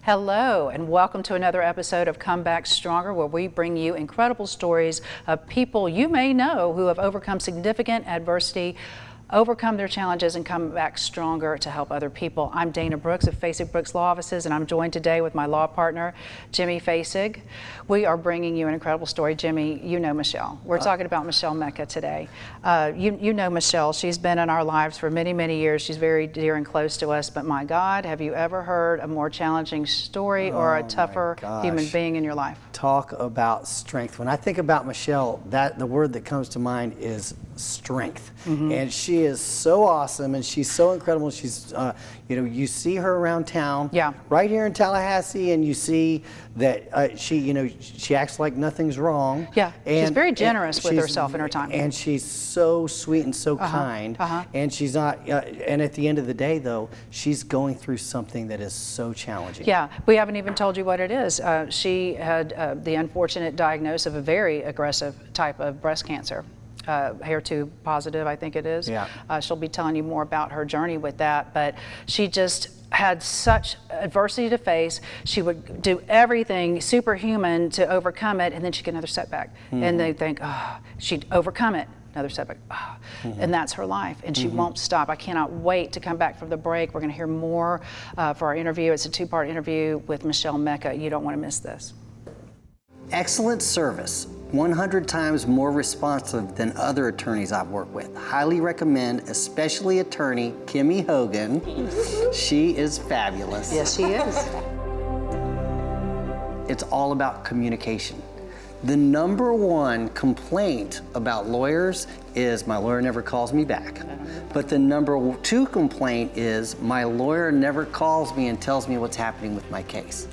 Hello, and welcome to another episode of Come Back Stronger, where we bring you incredible stories of people you may know who have overcome significant adversity, overcome their challenges, and come back stronger to help other people. I'm Dana Brooks of Fasig Brooks Law Offices, and I'm joined today with my law partner, Jimmy Fasig. We are bringing you an incredible story. Jimmy, you know Michelle. We're talking about Michelle Mecca today. You know Michelle. She's been in our lives for many, many years. She's very dear and close to us, but my God, have you ever heard a more challenging story or a tougher human being in your life? Talk about strength. When I think about Michelle, the word that comes to mind is strength. Mm-hmm. And she is so awesome, and she's so incredible. She's, you see her around town, right here in Tallahassee, and you see that she acts like nothing's wrong. Yeah, she's very generous with herself and her time. And she's so sweet and so kind. And she's not, and at the end of the day, though, she's going through something that is so challenging. Yeah, we haven't even told you what it is. She had the unfortunate diagnosis of a very aggressive type of breast cancer. HER2 positive, I think it is. Yeah. She'll be telling you more about her journey with that, but she just had such adversity to face. She would do everything superhuman to overcome it, and then she'd get another setback. Mm-hmm. And they think, she'd overcome it, another setback. Mm-hmm. And that's her life, and she won't stop. I cannot wait to come back from the break. We're going to hear more for our interview. It's a two-part interview with Michelle Mecca. You don't want to miss this. Excellent service. 100 times more responsive than other attorneys I've worked with. Highly recommend, especially attorney Kimmy Hogan. She is fabulous. Yes, she is. It's all about communication. The number one complaint about lawyers is my lawyer never calls me back. But the number two complaint is my lawyer never calls me and tells me what's happening with my case.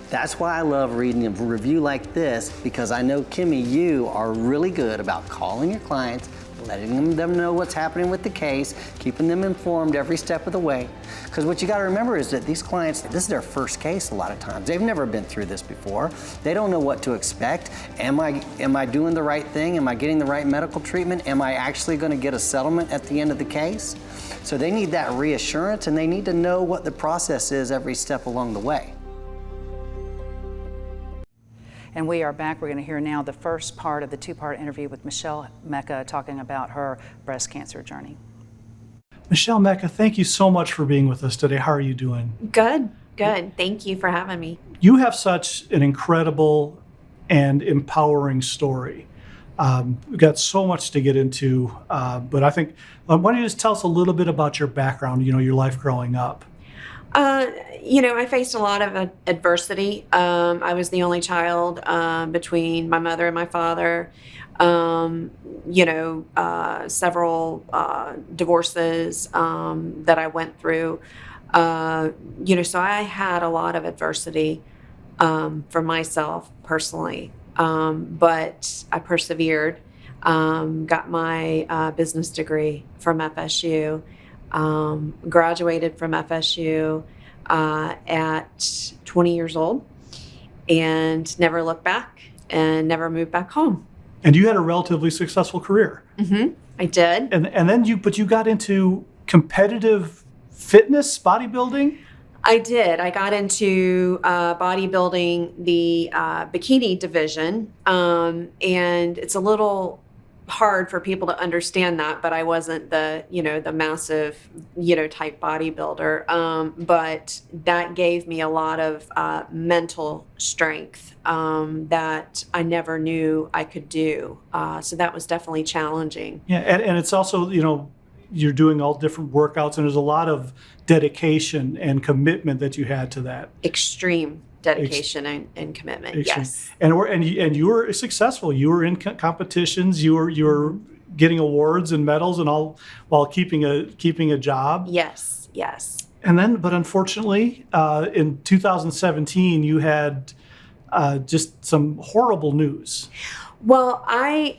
That's why I love reading a review like this, because I know, Kimmy, you are really good about calling your clients, letting them know what's happening with the case, keeping them informed every step of the way. Because what you got to remember is that these clients, this is their first case a lot of times. They've never been through this before. They don't know what to expect. Am I doing the right thing? Am I getting the right medical treatment? Am I actually going to get a settlement at the end of the case? So they need that reassurance, and they need to know what the process is every step along the way. And we are back. We're going to hear now the first part of the two-part interview with Michelle Mecca talking about her breast cancer journey. Michelle Mecca, thank you so much for being with us today. How are you doing? Good. Thank you for having me. You have such an incredible and empowering story. We've got so much to get into, but I think, why don't you just tell us a little bit about your background, your life growing up? I faced a lot of adversity. I was the only child between my mother and my father. Several divorces that I went through. So I had a lot of adversity for myself personally. But I persevered, got my business degree from FSU. Graduated from FSU at 20 years old and never looked back and never moved back home. And you had a relatively successful career. Mm-hmm. I did. And then you got into competitive fitness, bodybuilding? I did. I got into bodybuilding, the bikini division, and it's a little hard for people to understand that, but I wasn't the massive, type bodybuilder. But that gave me a lot of mental strength that I never knew I could do. So that was definitely challenging. Yeah, and it's also, you're doing all different workouts, and there's a lot of dedication and commitment that you had to that. Extreme dedication and commitment. Extreme. Yes. And you were successful. You were in competitions. You were getting awards and medals and all while keeping a job. Yes. And then, but unfortunately, in 2017, you had just some horrible news. Well, I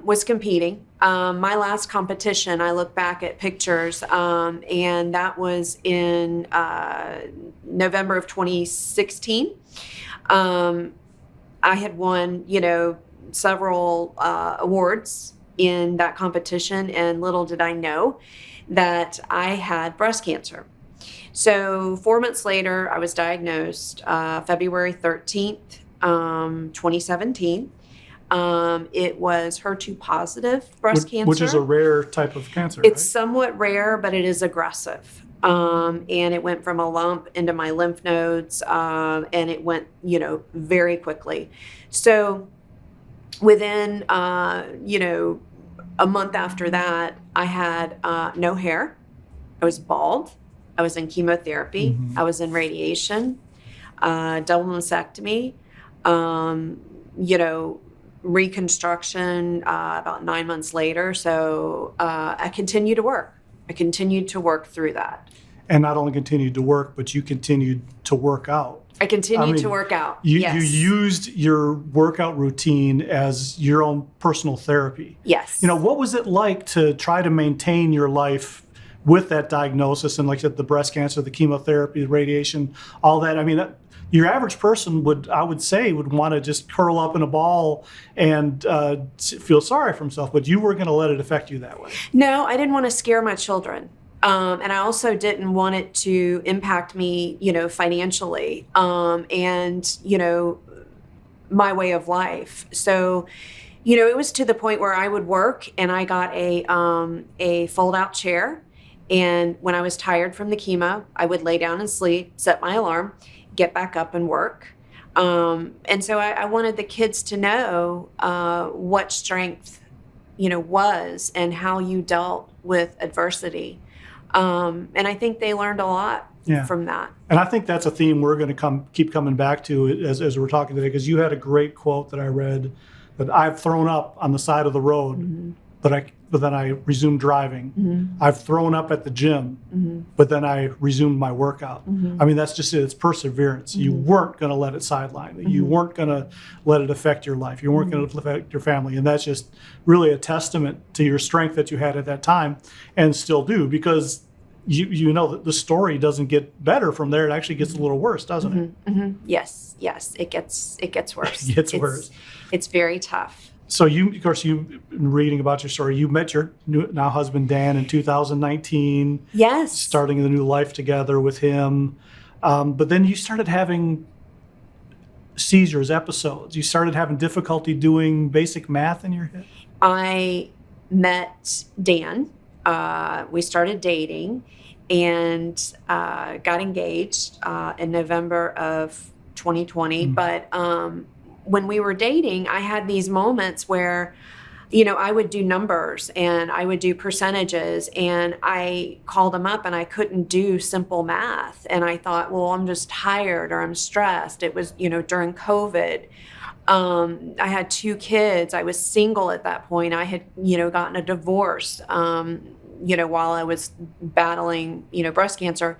was competing. My last competition, I look back at pictures, and that was in November of 2016. I had won, several awards in that competition, and little did I know that I had breast cancer. So 4 months later, I was diagnosed February 13th, 2017. It was HER2 positive breast cancer. Which is a rare type of cancer, It's right? somewhat rare, but it is aggressive. And it went from a lump into my lymph nodes, and it went, very quickly. So within, a month after that, I had no hair. I was bald. I was in chemotherapy. Mm-hmm. I was in radiation, double mastectomy, reconstruction about 9 months later. So I continued to work. I continued to work through that. And not only continued to work, but you continued to work out. I continued to work out. You used your workout routine as your own personal therapy. Yes. What was it like to try to maintain your life with that diagnosis and, like I said, the breast cancer, the chemotherapy, the radiation, all that? I mean, your average person would want to just curl up in a ball and feel sorry for himself, but you weren't going to let it affect you that way. No, I didn't want to scare my children. And I also didn't want it to impact me, financially, and, my way of life. So, it was to the point where I would work and I got a fold-out chair. And when I was tired from the chemo, I would lay down and sleep, set my alarm, get back up and work. And so I wanted the kids to know what strength, was and how you dealt with adversity. And I think they learned a lot from that. And I think that's a theme we're going to keep coming back to as we're talking today, because you had a great quote that I read that I've thrown up on the side of the road, Mm-hmm. but then I resumed driving. Mm-hmm. I've thrown up at the gym, Mm-hmm. but then I resumed my workout. Mm-hmm. I mean, that's just it. It's perseverance. Mm-hmm. You weren't going to let it sideline. Mm-hmm. You weren't going to let it affect your life. You weren't Mm-hmm. going to affect your family. And that's just really a testament to your strength that you had at that time and still do, because you know that the story doesn't get better from there. It actually gets a little worse, doesn't it? Mm-hmm. Yes, it gets worse. It gets worse. It's very tough. So you've been reading about your story. You met your now husband, Dan, in 2019. Yes. Starting the new life together with him. But then you started having seizures, episodes. You started having difficulty doing basic math in your head. I met Dan. We started dating and got engaged in November of 2020. Mm. But when we were dating, I had these moments where, I would do numbers and I would do percentages, and I called him up and I couldn't do simple math. And I thought, well, I'm just tired or I'm stressed. It was, during COVID. I had 2 kids. I was single at that point. I had, gotten a divorce, while I was battling, breast cancer.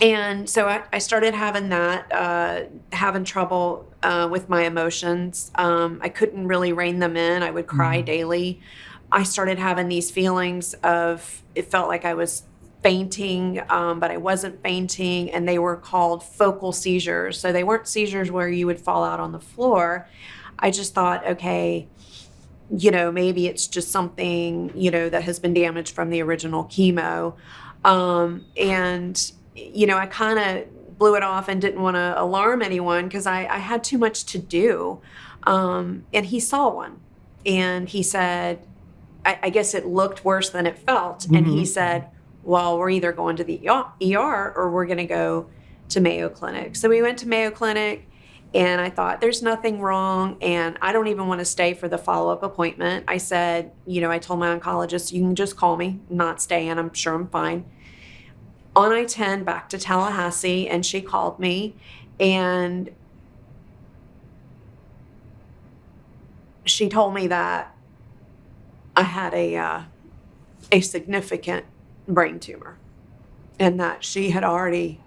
And so I started having having trouble with my emotions. I couldn't really rein them in. I would cry daily. I started having these feelings of, it felt like I was fainting, but I wasn't fainting, and they were called focal seizures. So they weren't seizures where you would fall out on the floor. I just thought, okay, maybe it's just something, that has been damaged from the original chemo. And, I kind of blew it off and didn't want to alarm anyone because I had too much to do. And he saw one, and he said, I guess it looked worse than it felt. Mm-hmm. And he said, well, we're either going to the ER or we're going to go to Mayo Clinic. So we went to Mayo Clinic, and I thought, there's nothing wrong, and I don't even want to stay for the follow-up appointment. I said, I told my oncologist, you can just call me, I'm not staying, I'm sure I'm fine. On I-10 back to Tallahassee, and she called me, and she told me that I had a significant brain tumor, and that she had already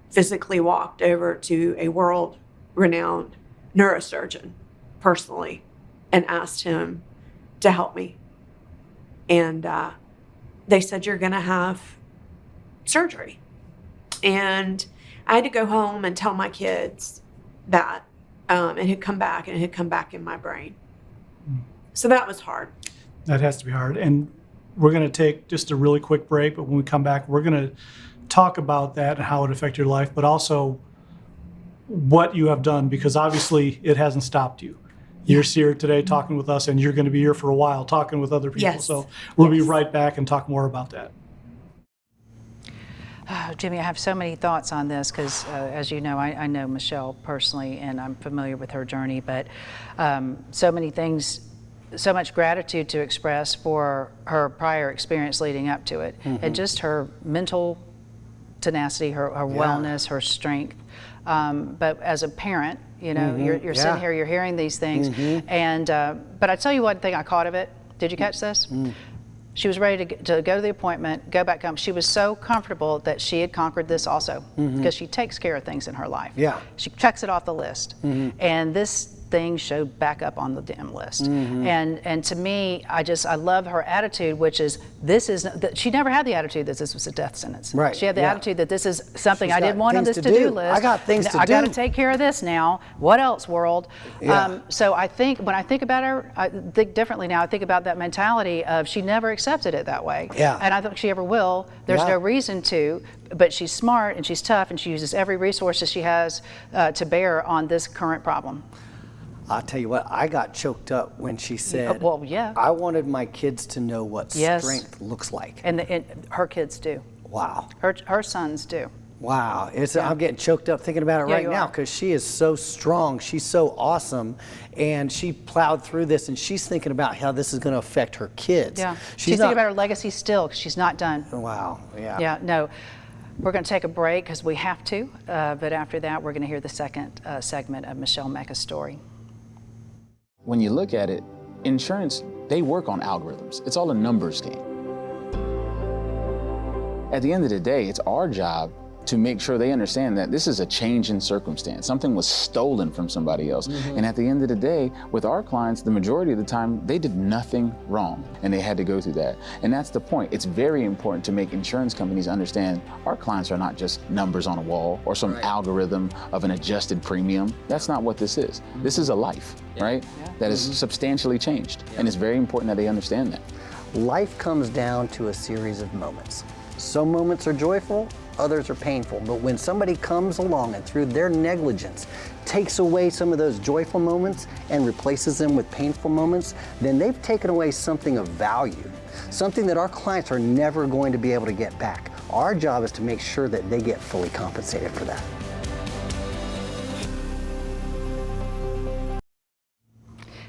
physically walked over to a world-renowned neurosurgeon personally and asked him to help me. And they said, you're going to have surgery. And I had to go home and tell my kids that it had come back, and it had come back in my brain. So that was hard. That has to be hard. And we're going to take just a really quick break, but when we come back, we're going to talk about that and how it affected your life, but also what you have done, because obviously it hasn't stopped you. You're here today talking with us, and you're going to be here for a while talking with other people. Yes. So we'll be right back and talk more about that. Oh, Jimmy, I have so many thoughts on this because, as you know, I know Michelle personally, and I'm familiar with her journey, but so many things, so much gratitude to express for her prior experience leading up to it, and just her mental tenacity, her wellness, her strength. But as a parent, you know, you're sitting here, you're hearing these things, and but I tell you one thing I caught of it. Did you catch this? She was ready to go to the appointment, go back home. She was so comfortable that she had conquered this also, because she takes care of things in her life. Yeah, she checks it off the list, and this thing showed back up on the damn list. And to me, I love her attitude, which is she never had the attitude that this was a death sentence. Right. She had the attitude that this is something I didn't want on things this to to-do do. list. I got things to do. I got to take care of this now. What else, world? So I think when I think about her, I think differently now. I think about that mentality of she never accepted it that way. Yeah. And I don't think she ever will. There's no reason to. But she's smart and she's tough, and she uses every resource that she has to bear on this current problem. I'll tell you what, I got choked up when she said, well, yeah. I wanted my kids to know what strength looks like. And her kids do. Wow. Her sons do. Wow. I'm getting choked up thinking about it right now, because she is so strong. She's so awesome. And she plowed through this, and she's thinking about how this is going to affect her kids. Yeah. She's thinking about her legacy still, because she's not done. Wow. Yeah. Yeah, no. We're going to take a break because we have to. But after that, we're going to hear the second segment of Michelle Mecca's story. When you look at it, insurance, they work on algorithms. It's all a numbers game. At the end of the day, it's our job to make sure they understand that this is a change in circumstance. Something was stolen from somebody else. And at the end of the day, with our clients, the majority of the time, they did nothing wrong, and they had to go through that. And that's the point. It's very important to make insurance companies understand our clients are not just numbers on a wall or some algorithm of an adjusted premium. That's not what this is. This is a life, right? That is substantially changed. And it's very important that they understand that. Life comes down to a series of moments. Some moments are joyful, others are painful. But when somebody comes along and through their negligence takes away some of those joyful moments and replaces them with painful moments, then they've taken away something of value, something that our clients are never going to be able to get back. Our job is to make sure that they get fully compensated for that.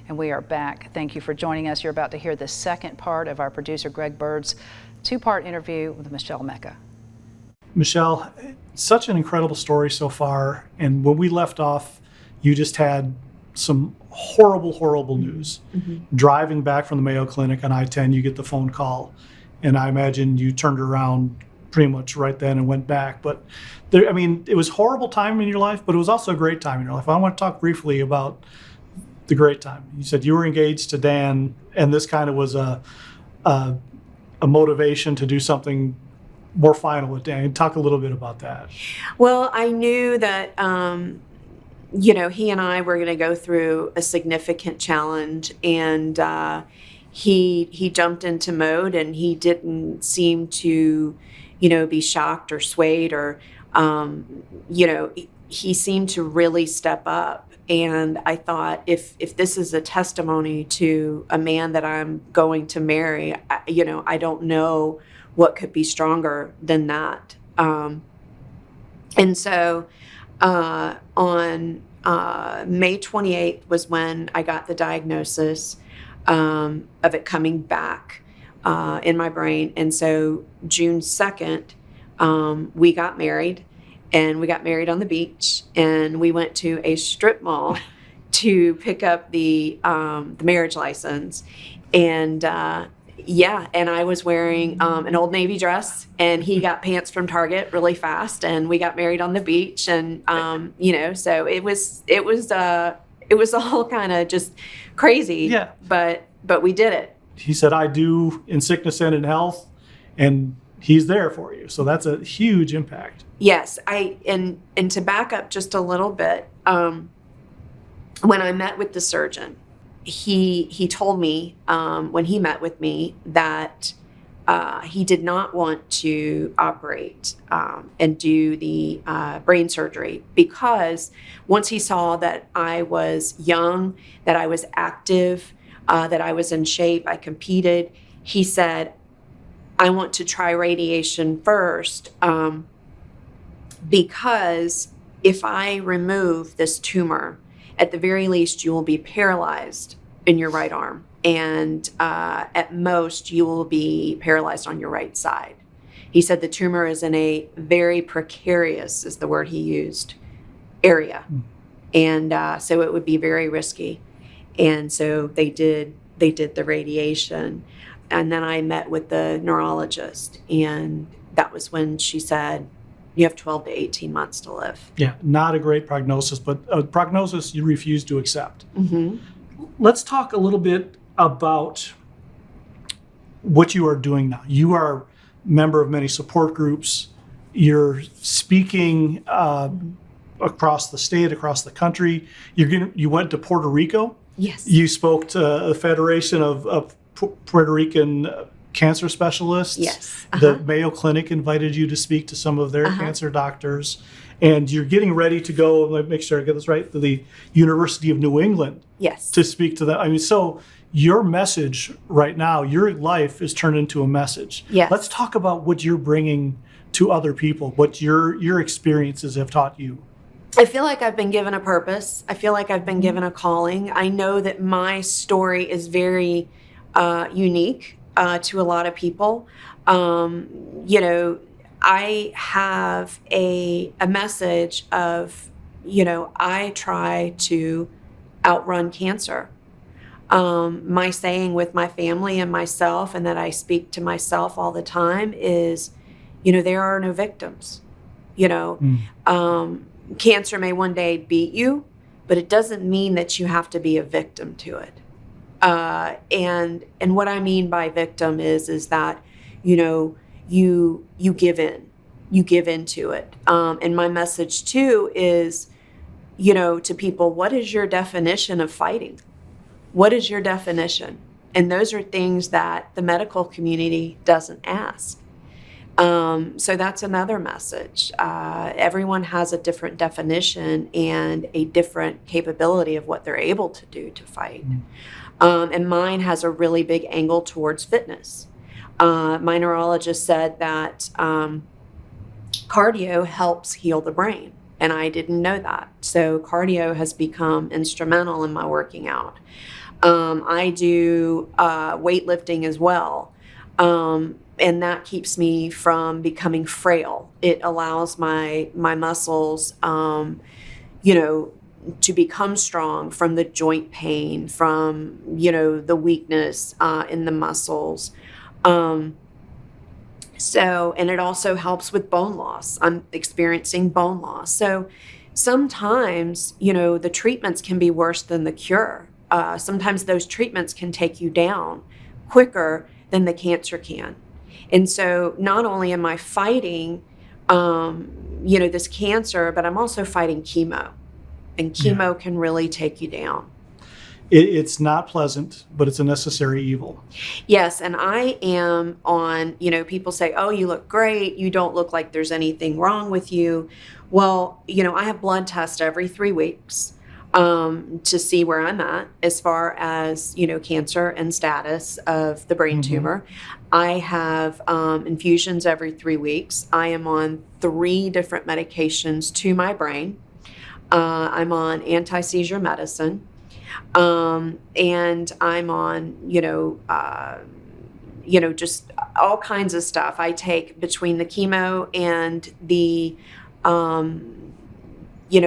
And we are back. Thank you for joining us. You're about to hear the second part of our producer Greg Bird's two-part interview with Michelle Mecca. Michelle, such an incredible story so far. And when we left off, you just had some horrible, horrible news. Driving back from the Mayo Clinic on I-10, you get the phone call. And I imagine you turned around pretty much right then and went back. But it was horrible time in your life, but it was also a great time in your life. I want to talk briefly about the great time. You said you were engaged to Dan, and this kind of was a motivation to do something more final with Dan. Talk a little bit about that. Well, I knew that, he and I were going to go through a significant challenge, and he jumped into mode, and he didn't seem to, be shocked or swayed or, he seemed to really step up. And I thought, if this is a testimony to a man that I'm going to marry, I don't know what could be stronger than that. And so on May 28th was when I got the diagnosis of it coming back in my brain. And so June 2nd, we got married. And we got married on the beach, and we went to a strip mall to pick up the marriage license. And and I was wearing an Old Navy dress, and he got pants from Target really fast, and we got married on the beach. And so it was all kind of just crazy. Yeah. But we did it. He said, "I do in sickness and in health," and he's there for you. So that's a huge impact. Yes, and to back up just a little bit, when I met with the surgeon, he told me when he met with me that he did not want to operate and do the brain surgery, because once he saw that I was young, that I was active, that I was in shape, I competed, he said, I want to try radiation first, because if I remove this tumor, at the very least, you will be paralyzed in your right arm. And at most, you will be paralyzed on your right side. He said the tumor is in a very precarious, is the word he used, area. And so it would be very risky. And so they did the radiation. And then I met with the neurologist, and that was when she said, you have 12 to 18 months to live. Yeah, not a great prognosis, but a prognosis you refuse to accept. Mm-hmm. Let's talk a little bit about what you are doing now. You are a member of many support groups. You're speaking across the state, across the country. You went to Puerto Rico. Yes. You spoke to the Federation of Puerto Rican cancer specialists. Yes. The Mayo Clinic invited you to speak to some of their cancer doctors. And you're getting ready to go, let me make sure I get this right, to the University of New England. Yes. To speak to them. I mean, so your message right now, your life is turned into a message. Yes. Let's talk about what you're bringing to other people, what your experiences have taught you. I feel like I've been given a purpose. I feel like I've been given a calling. I know that my story is very unique to a lot of people. I have a message of, I try to outrun cancer. My saying with my family and myself, and that I speak to myself all the time, is, there are no victims. Cancer may one day beat you, but it doesn't mean that you have to be a victim to it. And what I mean by victim is that, you give in, you give into it. And my message too is, to people, what is your definition of fighting? What is your definition? And those are things that the medical community doesn't ask. So that's another message. Everyone has a different definition and a different capability of what they're able to do to fight. And mine has a really big angle towards fitness. My neurologist said that cardio helps heal the brain, and I didn't know that. So cardio has become instrumental in my working out. I do weightlifting as well. And that keeps me from becoming frail. It allows my muscles, to become strong from the joint pain, from, the weakness in the muscles. And it also helps with bone loss. I'm experiencing bone loss. So sometimes, the treatments can be worse than the cure. Sometimes those treatments can take you down quicker than the cancer can. And so not only am I fighting, this cancer, but I'm also fighting chemo. And chemo can really take you down. It's not pleasant, but it's a necessary evil. Yes, and I am on, people say, oh, you look great. You don't look like there's anything wrong with you. Well, I have blood tests every 3 weeks to see where I'm at as far as, cancer and status of the brain tumor. I have infusions every 3 weeks. I am on 3 different medications to my brain. I'm on anti-seizure medicine. And I'm on, just all kinds of stuff. I take between the chemo and the,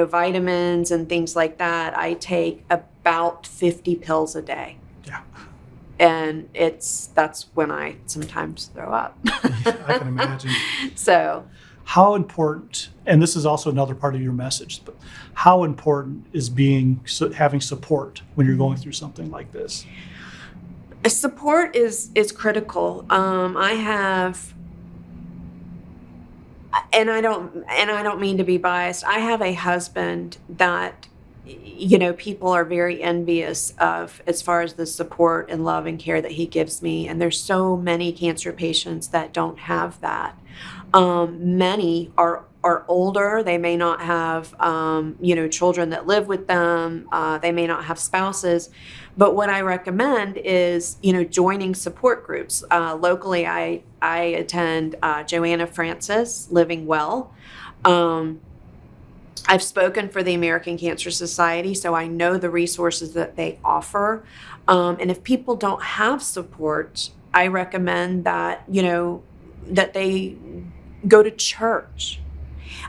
vitamins and things like that. I take about 50 pills a day. Yeah. And that's when I sometimes throw up. I can imagine. So. How important, and this is also another part of your message, but how important is having support when you're going through something like this? Support is critical. I have, and I don't mean to be biased. I have a husband that people are very envious of as far as the support and love and care that he gives me. And there's so many cancer patients that don't have that. Many are older. They may not have, children that live with them. They may not have spouses. But what I recommend is, joining support groups. Locally, I attend Joanna Francis, Living Well. I've spoken for the American Cancer Society, so I know the resources that they offer. And if people don't have support, I recommend that, that they go to church.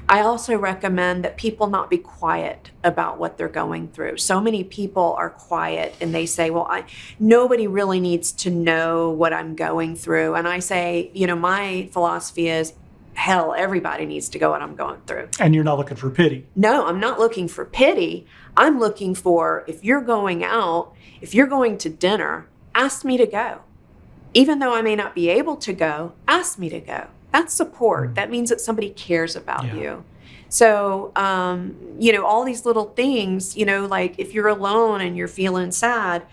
I also recommend that people not be quiet about what they're going through. So many people are quiet and they say, well, nobody really needs to know what I'm going through. And I say, my philosophy is, hell, everybody needs to go what I'm going through. And you're not looking for pity. No, I'm not looking for pity. I'm looking for, if you're going out, if you're going to dinner, ask me to go. Even though I may not be able to go, ask me to go. That's support. That means that somebody cares about you. So, all these little things, like if you're alone and you're feeling sad,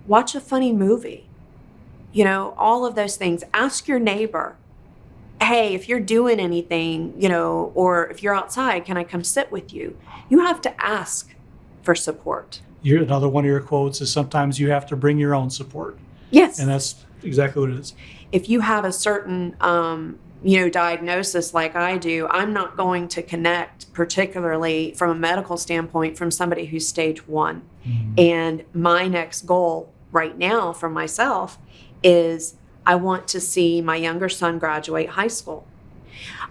watch a funny movie. All of those things. Ask your neighbor, hey, if you're doing anything, or if you're outside, can I come sit with you? You have to ask for support. Another one of your quotes is sometimes you have to bring your own support. Yes. And that's exactly what it is. If you have a certain, diagnosis like I do, I'm not going to connect, particularly from a medical standpoint, from somebody who's stage 1. Mm-hmm. And my next goal right now for myself is I want to see my younger son graduate high school.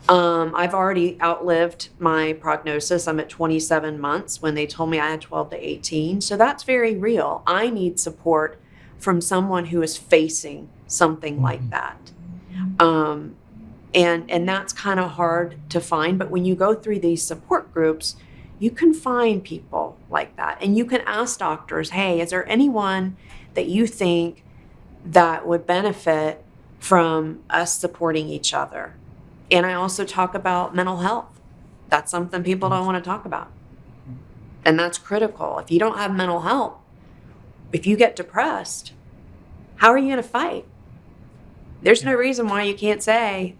I've already outlived my prognosis. I'm at 27 months when they told me I had 12 to 18. So that's very real. I need support from someone who is facing something like that. And that's kind of hard to find. But when you go through these support groups, you can find people like that. And you can ask doctors, hey, is there anyone that you think that would benefit from us supporting each other? And I also talk about mental health. That's something people don't want to talk about. And that's critical. If you don't have mental health, if you get depressed, how are you going to fight? There's no reason why you can't say,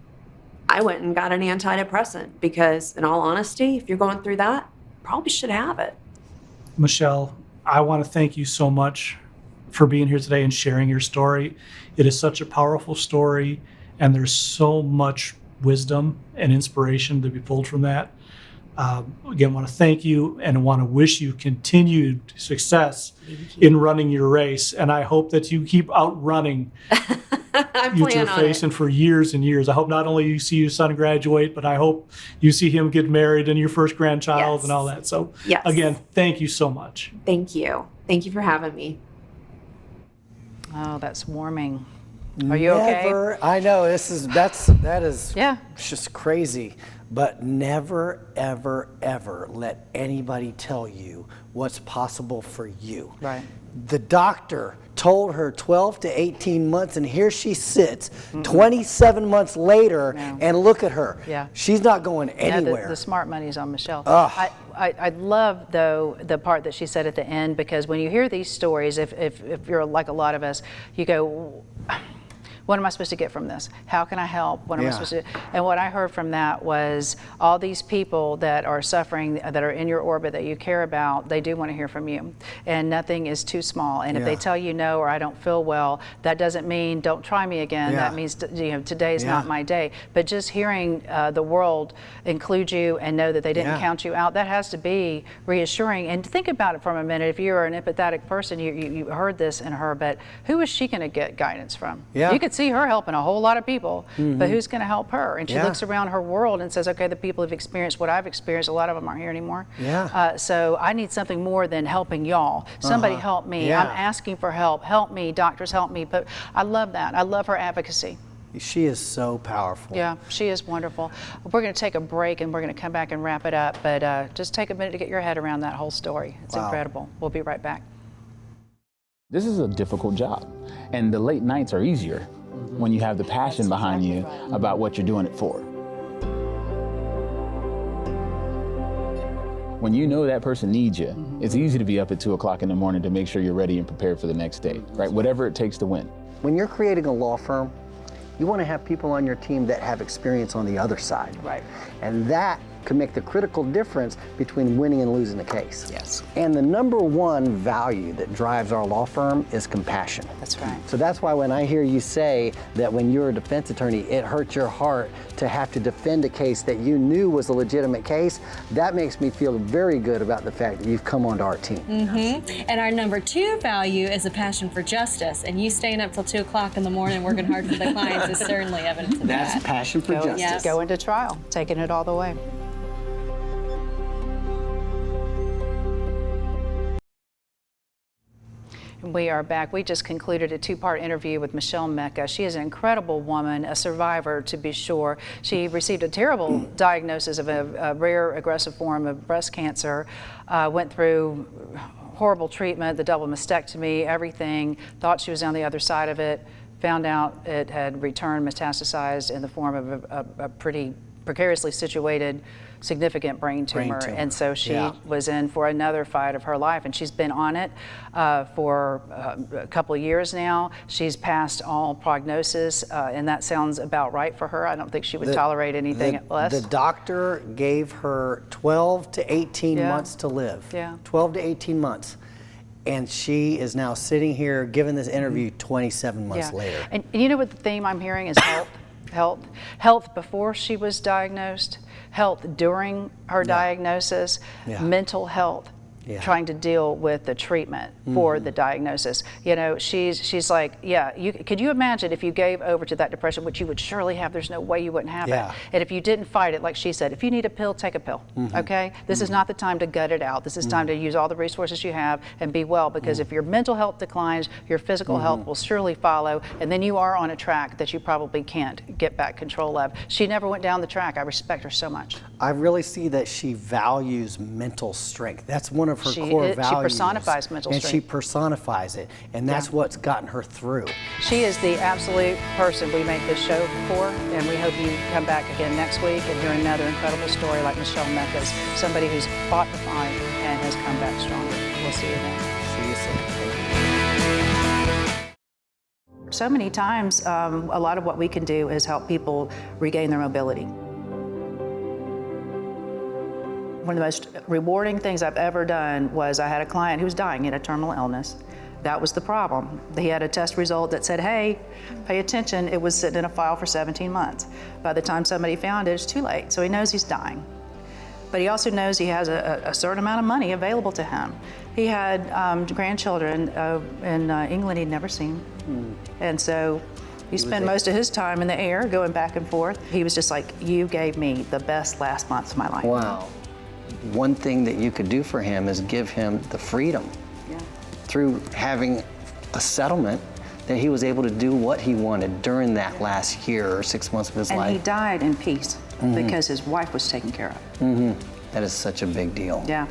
I went and got an antidepressant, because in all honesty, if you're going through that, probably should have it. Michelle, I want to thank you so much for being here today and sharing your story. It is such a powerful story, and there's so much wisdom and inspiration to be pulled from that. Again, I want to thank you and want to wish you continued success in running your race. And I hope that you keep outrunning what you're facing for years and years. I hope not only you see your son graduate, but I hope you see him get married and your first grandchild and all that. So again, thank you so much. Thank you. Thank you for having me. Oh, that's warming. Are you okay? I know that is just crazy. But never, ever, ever let anybody tell you what's possible for you. Right. The doctor told her 12 to 18 months, and here she sits 27 months later, and look at her. Yeah. She's not going anywhere. The smart money's on Michelle. I love, though, the part that she said at the end, because when you hear these stories, if you're like a lot of us, you go, what am I supposed to get from this? How can I help? What am I supposed to do? And what I heard from that was all these people that are suffering, that are in your orbit, that you care about, they do want to hear from you. And nothing is too small. And if they tell you no, or I don't feel well, that doesn't mean don't try me again. That means today's not my day. But just hearing the world include you and know that they didn't count you out, that has to be reassuring. And think about it for a minute. If you're an empathetic person, you heard this in her, but who is she going to get guidance from? You could see her helping a whole lot of people, but who's going to help her? And she looks around her world and says, okay, the people who've experienced what I've experienced, a lot of them aren't here anymore. So I need something more than helping y'all. Somebody help me. I'm asking for help. Help me. Doctors, help me. But I love that. I love her advocacy. She is so powerful. Yeah, she is wonderful. We're going to take a break and we're going to come back and wrap it up. But just take a minute to get your head around that whole story. It's incredible. We'll be right back. This is a difficult job, and the late nights are easier when you have the passion behind you about what you're doing it for. When you know that person needs you, it's easy to be up at 2 o'clock in the morning to make sure you're ready and prepared for the next day, right? Whatever it takes to win. When you're creating a law firm, you want to have people on your team that have experience on the other side. Right. And that can make the critical difference between winning and losing a case. Yes. And the number one value that drives our law firm is compassion. That's right. So that's why when I hear you say that when you're a defense attorney, it hurts your heart to have to defend a case that you knew was a legitimate case, that makes me feel very good about the fact that you've come onto our team. And our number 2 value is a passion for justice. And you staying up till 2 o'clock in the morning working hard for the clients is certainly evidence of That's that. passion for justice. Yes. Go into trial, taking it all the way. We are back. We just concluded a 2-part interview with Michelle Mecca. She is an incredible woman, a survivor to be sure. She received a terrible diagnosis of a rare aggressive form of breast cancer, went through horrible treatment, the double mastectomy, everything, thought she was on the other side of it, found out it had returned metastasized in the form of a pretty precariously situated significant brain tumor. And so she was in for another fight of her life, and she's been on it for a couple of years now. She's passed all prognosis, and that sounds about right for her. I don't think she would tolerate anything less. The doctor gave her 12 to 18 months to live. 12 to 18 months. And she is now sitting here giving this interview 27 months later. And you know what the theme I'm hearing is health. Health before she was diagnosed, health during her diagnosis, mental health, trying to deal with the treatment for the diagnosis. You know, she's like, could you imagine if you gave over to that depression, which you would surely have, there's no way you wouldn't have it. And if you didn't fight it, like she said, if you need a pill, take a pill, okay? This is not the time to gut it out. This is time to use all the resources you have and be well, because if your mental health declines, your physical health will surely follow, and then you are on a track that you probably can't get back control of. She never went down the track. I respect her so much. I really see that she values mental strength. That's one of her core values. She personifies mental strength. And she personifies it, and that's what's gotten her through. She is the absolute person we made this show for, and we hope you come back again next week and hear another incredible story like Michelle Mecca's, somebody who's fought the fight and has come back stronger. We'll see you then. See you soon. Thank you. So many times, a lot of what we can do is help people regain their mobility. One of the most rewarding things I've ever done was I had a client who was dying in a terminal illness. That was the problem. He had a test result that said, hey, pay attention, it was sitting in a file for 17 months. By the time somebody found it, it's too late, so he knows he's dying. But he also knows he has a certain amount of money available to him. He had grandchildren in England he'd never seen. And so he spent most of his time in the air going back and forth. He was just like, you gave me the best last months of my life. Wow. One thing that you could do for him is give him the freedom through having a settlement that he was able to do what he wanted during that last year or 6 months of his life. And he died in peace because his wife was taken care of. That is such a big deal. Yeah.